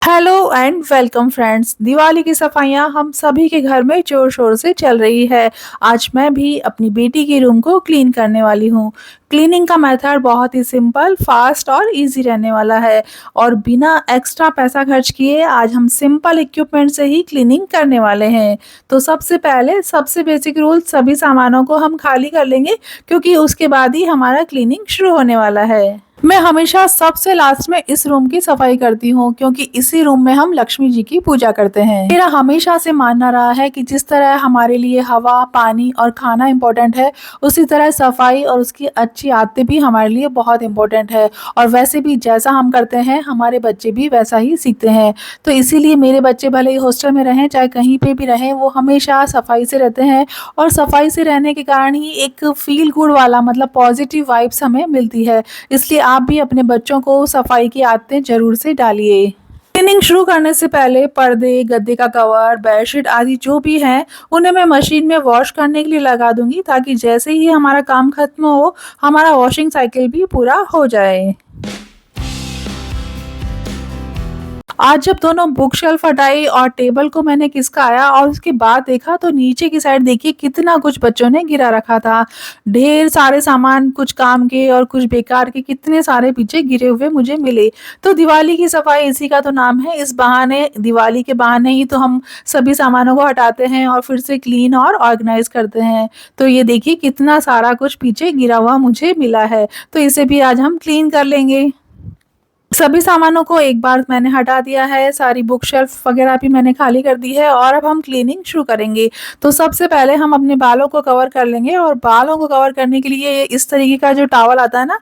Hello and welcome friends. Diwali की सफाइयां हम सभी के घर में जोर शोर से चल रही है। आज मैं भी अपनी बेटी के रूम को क्लीन करने वाली हूँ। क्लीनिंग का मेथड बहुत ही सिंपल, फास्ट और इजी रहने वाला है और बिना एक्स्ट्रा पैसा खर्च किए आज हम सिंपल इक्विपमेंट से ही क्लीनिंग करने वाले हैं। तो सबसे पहले सबसे बेसिक रूल, सभी सामानों को हम खाली कर लेंगे क्योंकि उसके बाद ही हमारा क्लीनिंग शुरू होने वाला है। मैं हमेशा सबसे लास्ट में इस रूम की सफाई करती हूँ क्योंकि इसी रूम में हम लक्ष्मी जी की पूजा करते हैं। मेरा हमेशा से मानना रहा है कि जिस तरह हमारे लिए हवा, पानी और खाना इम्पोर्टेंट है, उसी तरह सफाई और उसकी अच्छी आदतें भी हमारे लिए बहुत इम्पोर्टेंट है। और वैसे भी जैसा हम करते हैं हमारे बच्चे भी वैसा ही सीखते हैं। तो इसीलिए मेरे बच्चे भले ही हॉस्टल में रहें चाहे कहीं पे भी रहें, वो हमेशा सफाई से रहते हैं और सफाई से रहने के कारण ही एक फील गुड वाला मतलब पॉजिटिव वाइब्स हमें मिलती है। इसलिए आप भी अपने बच्चों को सफाई की आदतें जरूर से डालिए। क्लीनिंग शुरू करने से पहले पर्दे, गद्दे का कवर, बेडशीट आदि जो भी हैं उन्हें मैं मशीन में वॉश करने के लिए लगा दूंगी ताकि जैसे ही हमारा काम खत्म हो हमारा वॉशिंग साइकिल भी पूरा हो जाए। आज जब दोनों बुक शेल्फ हटाई और टेबल को मैंने खिसकाया और उसके बाद देखा तो नीचे की साइड देखिए कितना कुछ बच्चों ने गिरा रखा था। ढेर सारे सामान, कुछ काम के और कुछ बेकार के, कितने सारे पीछे गिरे हुए मुझे मिले। तो दिवाली की सफाई इसी का तो नाम है। इस बहाने, दिवाली के बहाने ही तो हम सभी सामानों को हटाते हैं और फिर से क्लीन और ऑर्गेनाइज करते हैं। तो ये देखिए कितना सारा कुछ पीछे गिरा हुआ मुझे मिला है, तो इसे भी आज हम क्लीन कर लेंगे। सभी सामानों को एक बार मैंने हटा दिया है, सारी बुक शेल्फ वगैरह भी मैंने खाली कर दी है और अब हम क्लीनिंग शुरू करेंगे। तो सबसे पहले हम अपने बालों को कवर कर लेंगे और बालों को कवर करने के लिए इस तरीके का जो टॉवल आता है ना,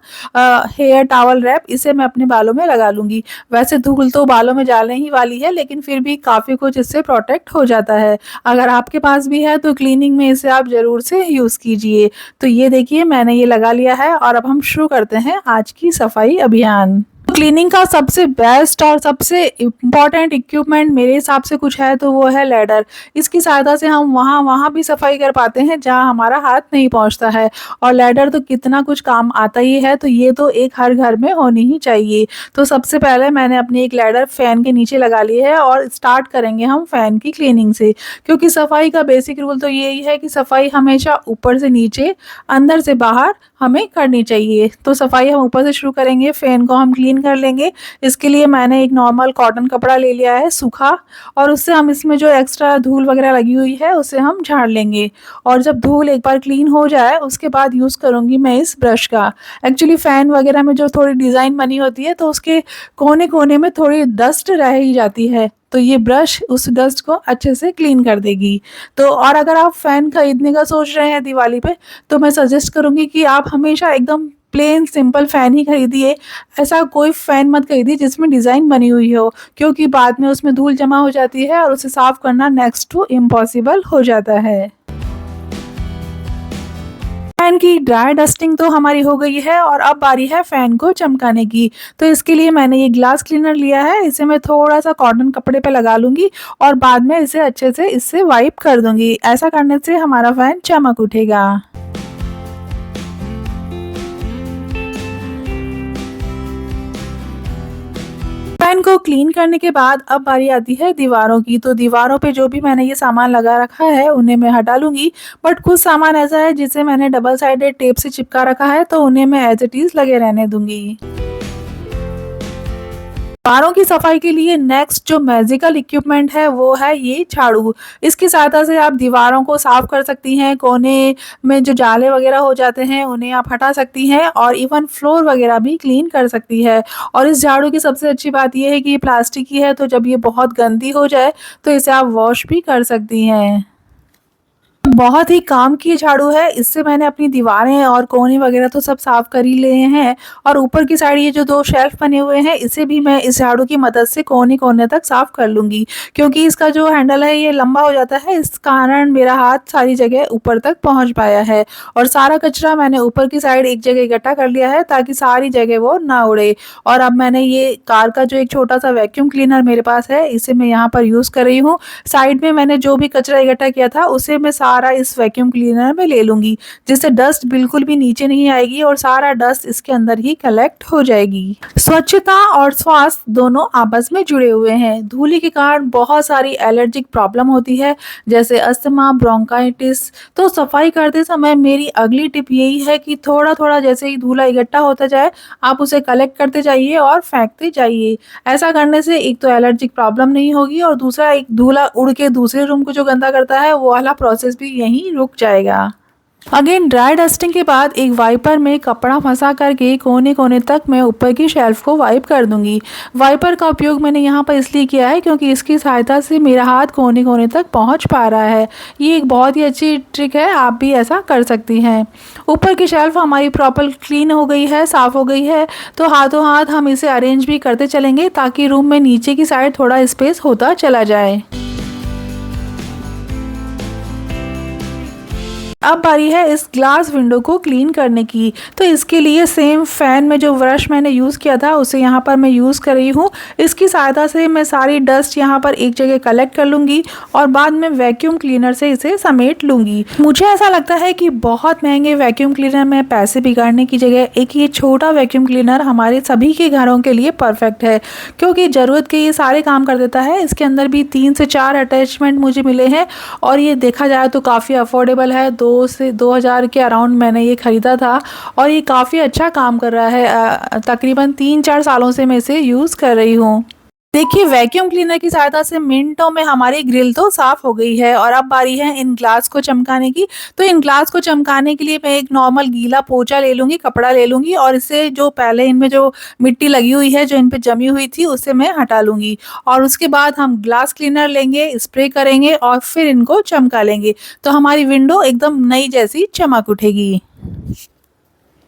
हेयर टॉवल रैप, इसे मैं अपने बालों में लगा लूंगी। वैसे धूल तो बालों में जाने ही वाली है लेकिन फिर भी काफ़ी कुछ इससे प्रोटेक्ट हो जाता है। अगर आपके पास भी है तो क्लीनिंग में इसे आप ज़रूर से यूज़ कीजिए। तो ये देखिए मैंने ये लगा लिया है और अब हम शुरू करते हैं आज की सफाई अभियान। क्लीनिंग का सबसे बेस्ट और सबसे इम्पॉर्टेंट इक्विपमेंट मेरे हिसाब से कुछ है तो वो है लैडर। इसकी सहायता से हम वहाँ वहाँ भी सफाई कर पाते हैं जहाँ हमारा हाथ नहीं पहुँचता है। और लैडर तो कितना कुछ काम आता ही है, तो ये तो एक हर घर में होनी ही चाहिए। तो सबसे पहले मैंने अपनी एक लैडर फैन के नीचे लगा ली है और स्टार्ट करेंगे हम फैन की क्लीनिंग से। क्योंकि सफाई का बेसिक रूल तो यही है कि सफाई हमेशा ऊपर से नीचे, अंदर से बाहर हमें करनी चाहिए। तो सफाई हम ऊपर से शुरू करेंगे, फैन को हम क्लीन कर लेंगे। इसके लिए मैंने एक नॉर्मल कॉटन कपड़ा ले लिया है सूखा, और उससे हम इसमें जो एक्स्ट्रा धूल वगैरह लगी हुई है उसे हम झाड़ लेंगे। और जब धूल एक बार क्लीन हो जाए उसके बाद यूज़ करूँगी मैं इस ब्रश का। एक्चुअली फ़ैन वगैरह में जो थोड़ी डिज़ाइन बनी होती है तो उसके कोने कोने में थोड़ी डस्ट रह ही जाती है, तो ये ब्रश उस डस्ट को अच्छे से क्लीन कर देगी। तो और अगर आप फ़ैन खरीदने का सोच रहे हैं दिवाली पे, तो मैं सजेस्ट करूँगी कि आप हमेशा एकदम प्लेन सिंपल फ़ैन ही खरीदिए। ऐसा कोई फ़ैन मत खरीदिए जिसमें डिज़ाइन बनी हुई हो, क्योंकि बाद में उसमें धूल जमा हो जाती है और उसे साफ़ करना नेक्स्ट टू इम्पॉसिबल हो जाता है। फैन की ड्राई डस्टिंग तो हमारी हो गई है और अब बारी है फैन को चमकाने की। तो इसके लिए मैंने ये ग्लास क्लीनर लिया है, इसे मैं थोड़ा सा कॉटन कपड़े पे लगा लूँगी और बाद में इसे अच्छे से इससे वाइप कर दूँगी। ऐसा करने से हमारा फैन चमक उठेगा। फैन को क्लीन करने के बाद अब बारी आती है दीवारों की। तो दीवारों पे जो भी मैंने ये सामान लगा रखा है उन्हें मैं हटा लूँगी, बट कुछ सामान ऐसा है जिसे मैंने डबल साइडेड टेप से चिपका रखा है तो उन्हें मैं एज़ इट इज़ लगे रहने दूँगी। दीवारों की सफाई के लिए नेक्स्ट जो मैजिकल इक्विपमेंट है वो है ये झाड़ू। इसकी सहायता से आप दीवारों को साफ कर सकती हैं, कोने में जो जाले वगैरह हो जाते हैं उन्हें आप हटा सकती हैं और इवन फ्लोर वगैरह भी क्लीन कर सकती है। और इस झाड़ू की सबसे अच्छी बात ये है कि ये प्लास्टिक की है, तो जब ये बहुत गंदी हो जाए तो इसे आप वॉश भी कर सकती हैं। बहुत ही काम की झाड़ू है, इससे मैंने अपनी दीवारें और कोने वगैरह तो सब साफ कर ही लिए हैं। और ऊपर की साइड ये जो दो शेल्फ बने हुए हैं इसे भी मैं इस झाड़ू की मदद से कोने कोने तक साफ कर लूँगी, क्योंकि इसका जो हैंडल है ये लंबा हो जाता है, इस कारण मेरा हाथ सारी जगह ऊपर तक पहुँच पाया है। और सारा कचरा मैंने ऊपर की साइड एक जगह इकट्ठा कर लिया है ताकि सारी जगह वो ना उड़े। और अब मैंने ये कार का जो एक छोटा सा वैक्यूम क्लीनर मेरे पास है इसे मैं यहाँ पर यूज़ कर रही हूँ। साइड में मैंने जो भी कचरा इकट्ठा किया था उसे मैं सारा सारा इस वैक्यूम क्लीनर में ले लूँगी, जिससे डस्ट बिल्कुल भी नीचे नहीं आएगी और सारा डस्ट इसके अंदर ही कलेक्ट हो जाएगी। स्वच्छता और स्वास्थ्य दोनों आपस में जुड़े हुए हैं। धूली के कारण बहुत सारी एलर्जिक प्रॉब्लम होती है, जैसे अस्थमा, ब्रोंकाइटिस। तो सफाई करते समय मेरी अगली टिप यही है कि थोड़ा-थोड़ा जैसे ही धूला इकट्ठा होता जाए, आप उसे कलेक्ट करते जाइए और फेंकते जाइए। ऐसा करने से एक तो एलर्जिक प्रॉब्लम नहीं होगी और दूसरा एक धूला उड़ के दूसरे रूम को जो गंदा करता है, वो वाला प्रोसेस भी यहीं रुक जाएगा। अगेन ड्राई डस्टिंग के बाद एक वाइपर में कपड़ा फंसा करके कोने-कोने तक मैं ऊपर की शेल्फ को वाइप कर दूंगी। वाइपर का उपयोग मैंने यहाँ पर इसलिए किया है क्योंकि इसकी सहायता से मेरा हाथ कोने-कोने तक पहुँच पा रहा है। ये एक बहुत ही अच्छी ट्रिक है, आप भी ऐसा कर सकती हैं। ऊपर की शेल्फ हमारी प्रॉपर क्लीन हो गई है, साफ़ हो गई है, तो हाथों हाथ हम इसे अरेंज भी करते चलेंगे ताकि रूम में नीचे की साइड थोड़ा स्पेस होता चला जाए। अब बारी है इस ग्लास विंडो को क्लीन करने की। तो इसके लिए सेम फ़ैन में जो ब्रश मैंने यूज़ किया था उसे यहाँ पर मैं यूज़ कर रही हूँ। इसकी सहायता से मैं सारी डस्ट यहाँ पर एक जगह कलेक्ट कर लूँगी और बाद में वैक्यूम क्लीनर से इसे समेट लूँगी। मुझे ऐसा लगता है कि बहुत महंगे वैक्यूम क्लीनर में पैसे बिगाड़ने की जगह एक ये छोटा वैक्यूम क्लीनर हमारे सभी के घरों के लिए परफेक्ट है, क्योंकि ज़रूरत के ये सारे काम कर देता है। इसके अंदर भी 3 से 4 अटैचमेंट मुझे मिले हैं और ये देखा जाए तो काफ़ी अफोर्डेबल है। 2 से 2000 के अराउंड मैंने ये ख़रीदा था और ये काफ़ी अच्छा काम कर रहा है। तकरीबन 3-4 सालों से मैं इसे यूज़ कर रही हूँ। देखिए, वैक्यूम क्लीनर की सहायता से मिनटों में हमारी ग्रिल तो साफ़ हो गई है और अब बारी है इन ग्लास को चमकाने की। तो इन ग्लास को चमकाने के लिए मैं एक नॉर्मल गीला पोंछा ले लूँगी, कपड़ा ले लूँगी और इससे जो पहले इनमें जो मिट्टी लगी हुई है, जो इन पे जमी हुई थी, उसे मैं हटा लूँगी और उसके बाद हम ग्लास क्लीनर लेंगे, स्प्रे करेंगे और फिर इनको चमका लेंगे। तो हमारी विंडो एकदम नई जैसी चमक उठेगी।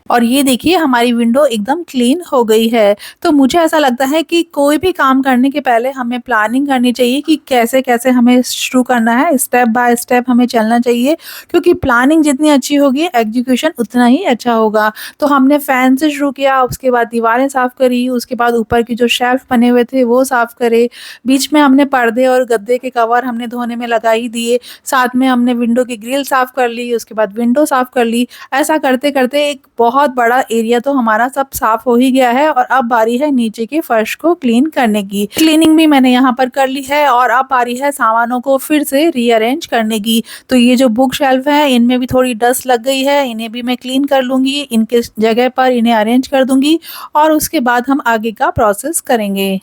और ये देखिए, हमारी विंडो एकदम क्लीन हो गई है। तो मुझे ऐसा लगता है कि कोई भी काम करने के पहले हमें प्लानिंग करनी चाहिए कि कैसे-कैसे हमें शुरू करना है, स्टेप बाय स्टेप हमें चलना चाहिए, क्योंकि प्लानिंग जितनी अच्छी होगी, एग्जीक्यूशन उतना ही अच्छा होगा। तो हमने फ़ैन से शुरू किया, उसके बाद दीवारें साफ़ करी, उसके बाद ऊपर की जो शेल्फ बने हुए थे वो साफ़ करे, बीच में हमने पर्दे और गद्दे के कवर हमने धोने में लगा ही दिए, साथ में हमने विंडो की ग्रिल साफ़ कर ली, उसके बाद विंडो साफ़ कर ली। ऐसा करते-करते एक बहुत बड़ा एरिया तो हमारा सब साफ हो ही गया है और अब बारी है नीचे के फर्श को क्लीन करने की। क्लीनिंग भी मैंने यहाँ पर कर ली है और अब बारी है सामानों को फिर से रीअरेंज करने की। तो ये जो बुक शेल्फ है, इनमें भी थोड़ी डस्ट लग गई है, इन्हें भी मैं क्लीन कर लूँगी, इनके जगह पर इन्हें अरेंज कर दूँगी और उसके बाद हम आगे का प्रोसेस करेंगे।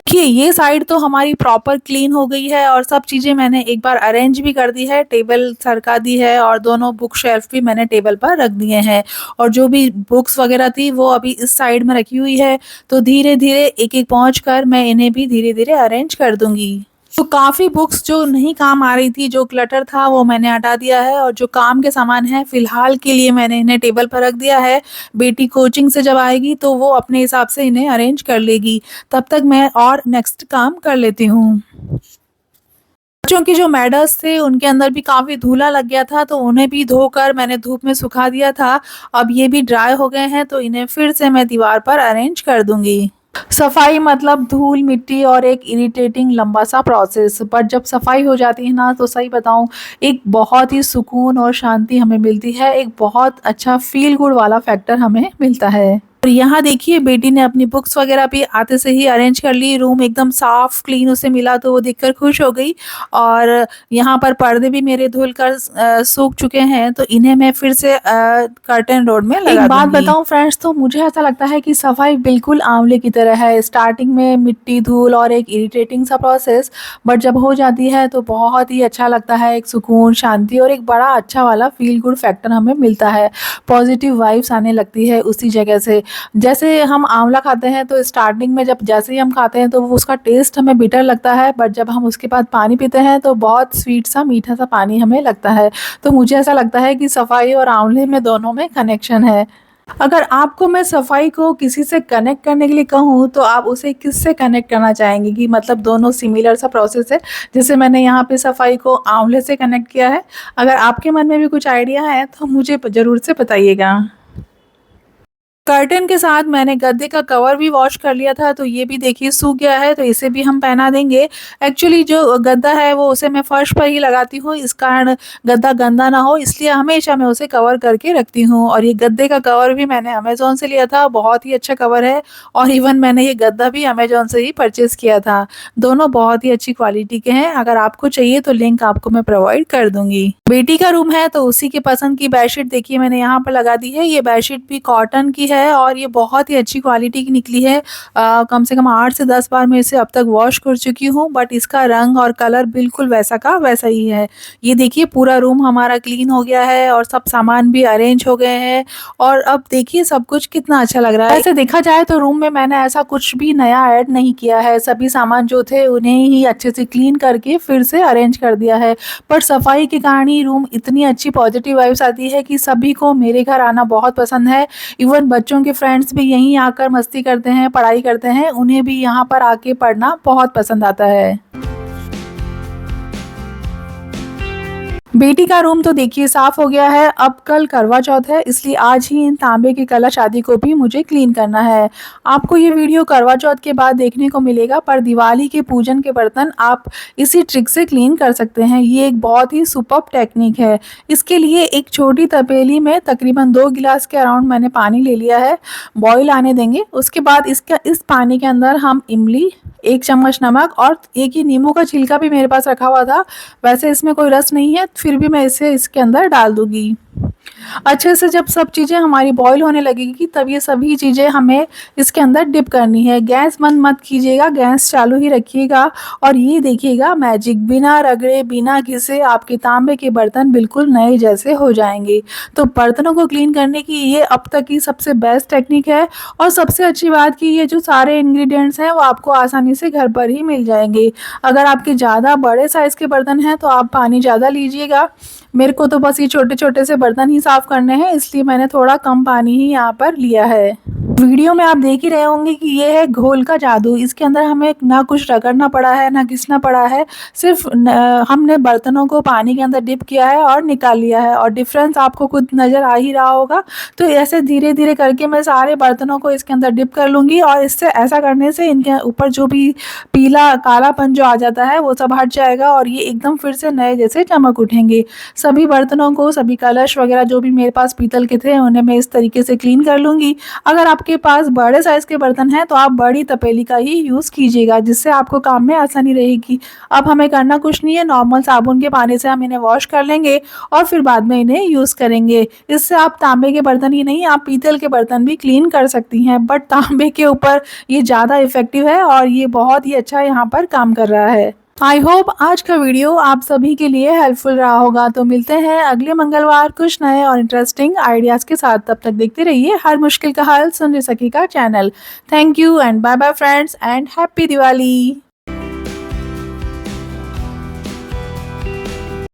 देखिए, ये साइड तो हमारी प्रॉपर क्लीन हो गई है और सब चीज़ें मैंने एक बार अरेंज भी कर दी है, टेबल सरका दी है और दोनों बुक शेल्फ भी मैंने टेबल पर रख दिए हैं और जो भी बुक्स वगैरह थी वो अभी इस साइड में रखी हुई है। तो धीरे-धीरे एक-एक पहुँच कर मैं इन्हें भी धीरे-धीरे अरेंज कर दूँगी। तो काफ़ी बुक्स जो नहीं काम आ रही थी, जो क्लटर था, वो मैंने हटा दिया है और जो काम के सामान हैं फ़िलहाल के लिए मैंने इन्हें टेबल पर रख दिया है। बेटी कोचिंग से जब आएगी तो वो अपने हिसाब से इन्हें अरेंज कर लेगी। तब तक मैं और नेक्स्ट काम कर लेती हूँ। बच्चों की जो मेडल्स थे उनके अंदर भी काफ़ी धूला लग गया था, तो उन्हें भी धोकर मैंने धूप में सुखा दिया था। अब ये भी ड्राई हो गए हैं तो इन्हें फिर से मैं दीवार पर अरेंज कर दूँगी। सफाई मतलब धूल, मिट्टी और एक इरिटेटिंग लंबा सा प्रोसेस, पर जब सफाई हो जाती है ना, तो सही बताऊँ, एक बहुत ही सुकून और शांति हमें मिलती है, एक बहुत अच्छा फ़ील गुड वाला फैक्टर हमें मिलता है। और यहाँ देखिए, बेटी ने अपनी बुक्स वगैरह भी आते से ही अरेंज कर ली, रूम एकदम साफ़ क्लीन उसे मिला तो वो देखकर खुश हो गई और यहाँ पर पर्दे भी मेरे धुल कर सूख चुके हैं, तो इन्हें मैं फिर से कर्टन रोड में लगा दूँगी। एक बात बताऊँ फ्रेंड्स, तो मुझे ऐसा लगता है कि सफाई बिल्कुल आंवले की तरह है। स्टार्टिंग में मिट्टी, धूल और एक इरिटेटिंग सा प्रोसेस, बट जब हो जाती है तो बहुत ही अच्छा लगता है, एक सुकून, शांति और एक बड़ा अच्छा वाला फ़ील गुड फैक्टर हमें मिलता है। पॉजिटिव वाइब्स आने लगती है उसी जगह से। जैसे हम आंवला खाते हैं तो स्टार्टिंग में जब जैसे ही हम खाते हैं तो वो उसका टेस्ट हमें बिटर लगता है, बट जब हम उसके बाद पानी पीते हैं तो बहुत स्वीट सा, मीठा सा पानी हमें लगता है। तो मुझे ऐसा लगता है कि सफाई और आंवले में दोनों में कनेक्शन है। अगर आपको मैं सफाई को किसी से कनेक्ट करने के लिए कहूँ तो आप उसे किससे कनेक्ट करना चाहेंगे कि मतलब दोनों सिमिलर सा प्रोसेस है। जैसे मैंने यहाँ पे सफाई को आंवले से कनेक्ट किया है। अगर आपके मन में भी कुछ आइडिया है तो मुझे ज़रूर से बताइएगा। कर्टेन के साथ मैंने गद्दे का कवर भी वॉश कर लिया था, तो ये भी देखिए सूख गया है, तो इसे भी हम पहना देंगे। एक्चुअली जो गद्दा है वो उसे मैं फर्श पर ही लगाती हूँ, इस कारण गद्दा गंदा ना हो इसलिए हमेशा मैं उसे कवर करके रखती हूँ। और ये गद्दे का कवर भी मैंने अमेज़न से लिया था, बहुत ही अच्छा कवर है। और इवन मैंने ये गद्दा भी अमेज़न से ही परचेज़ किया था। दोनों बहुत ही अच्छी क्वालिटी के हैं, अगर आपको चाहिए तो लिंक आपको मैं प्रोवाइड कर दूँगी। बेटी का रूम है तो उसी की पसंद की बेडशीट देखिए मैंने यहाँ पर लगा दी है। ये बेडशीट भी कॉटन की है और ये बहुत ही अच्छी क्वालिटी की निकली है। कम से कम 8 से 10 बार मैं इसे अब तक वॉश कर चुकी हूँ, बट इसका रंग और कलर बिल्कुल वैसा का वैसा ही है। ये देखिए पूरा रूम हमारा क्लीन हो गया है और सब सामान भी अरेंज हो गए हैं और अब देखिए सब कुछ कितना अच्छा लग रहा है। ऐसे देखा जाए तो रूम में मैंने ऐसा कुछ भी नया ऐड नहीं किया है, सभी सामान जो थे उन्हें ही अच्छे से क्लीन करके फिर से अरेंज कर दिया है। पर सफाई के कारण ही रूम इतनी अच्छी पॉजिटिव वाइब्स आती है कि सभी को मेरे घर आना बहुत पसंद है। इवन बच्चों के फ्रेंड्स भी यहीं आकर मस्ती करते हैं, पढ़ाई करते हैं, उन्हें भी यहाँ पर आके पढ़ना बहुत पसंद आता है। बेटी का रूम तो देखिए साफ हो गया है। अब कल करवा चौथ है इसलिए आज ही इन तांबे के कलश आदि को भी मुझे क्लीन करना है। आपको ये वीडियो करवा चौथ के बाद देखने को मिलेगा, पर दिवाली के पूजन के बर्तन आप इसी ट्रिक से क्लीन कर सकते हैं। ये एक बहुत ही सुपर्ब टेक्निक है। इसके लिए एक छोटी तपेली में तकरीबन 2 गिलास के अराउंड मैंने पानी ले लिया है, बॉईल आने देंगे। उसके बाद इस पानी के अंदर हम इमली, 1 चम्मच नमक और एक ही नींबू का छिलका भी मेरे पास रखा हुआ था, वैसे इसमें कोई रस नहीं है फिर भी मैं इसे इसके अंदर डाल दूंगी। अच्छे से जब सब चीज़ें हमारी बॉईल होने लगेगी तब ये सभी चीज़ें हमें इसके अंदर डिप करनी है। गैस बंद मत कीजिएगा, गैस चालू ही रखिएगा। और ये देखिएगा मैजिक, बिना रगड़े बिना घिसे आपके तांबे के बर्तन बिल्कुल नए जैसे हो जाएंगे। तो बर्तनों को क्लीन करने की ये अब तक की सबसे बेस्ट टेक्निक है। और सबसे अच्छी बात कि ये जो सारे इंग्रेडिएंट्स हैं वो आपको आसानी से घर पर ही मिल जाएंगे। अगर आपके ज़्यादा बड़े साइज़ के बर्तन हैं तो आप पानी ज़्यादा लीजिएगा। मेरे को तो बस ये छोटे छोटे से बर्तन ही साफ करने हैं इसलिए मैंने थोड़ा कम पानी ही यहाँ पर लिया है। वीडियो में आप देख ही रहे होंगे कि ये है घोल का जादू। इसके अंदर हमें ना कुछ रगड़ना पड़ा है ना घिसना पड़ा है, सिर्फ हमने बर्तनों को पानी के अंदर डिप किया है और निकाल लिया है और डिफरेंस आपको खुद नज़र आ ही रहा होगा। तो ऐसे धीरे धीरे करके मैं सारे बर्तनों को इसके अंदर डिप कर लूँगी और इससे ऐसा करने से इनके ऊपर जो भी पीला कालापन जो आ जाता है वो सब हट जाएगा और ये एकदम फिर से नए जैसे चमक उठेंगे। सभी बर्तनों को, सभी कलश वगैरह जो भी मेरे पास पीतल के थे उन्हें मैं इस तरीके से क्लीन कर लूँगी। अगर आपके पास बड़े साइज़ के बर्तन हैं तो आप बड़ी तपेली का ही यूज़ कीजिएगा, जिससे आपको काम में आसानी रहेगी। अब हमें करना कुछ नहीं है, नॉर्मल साबुन के पानी से हम इन्हें वॉश कर लेंगे और फिर बाद में इन्हें यूज़ करेंगे। इससे आप तांबे के बर्तन ही नहीं, आप पीतल के बर्तन भी क्लीन कर सकती हैं, बट तांबे के ऊपर ये ज़्यादा इफ़ेक्टिव है और ये बहुत ही अच्छा यहाँ पर काम कर रहा है। आई होप आज का वीडियो आप सभी के लिए हेल्पफुल रहा होगा। तो मिलते हैं अगले मंगलवार कुछ नए और इंटरेस्टिंग आइडियाज़ के साथ। तब तक देखते रहिए हर मुश्किल का हल सुन सकी का channel. Thank you and bye bye friends and happy Diwali.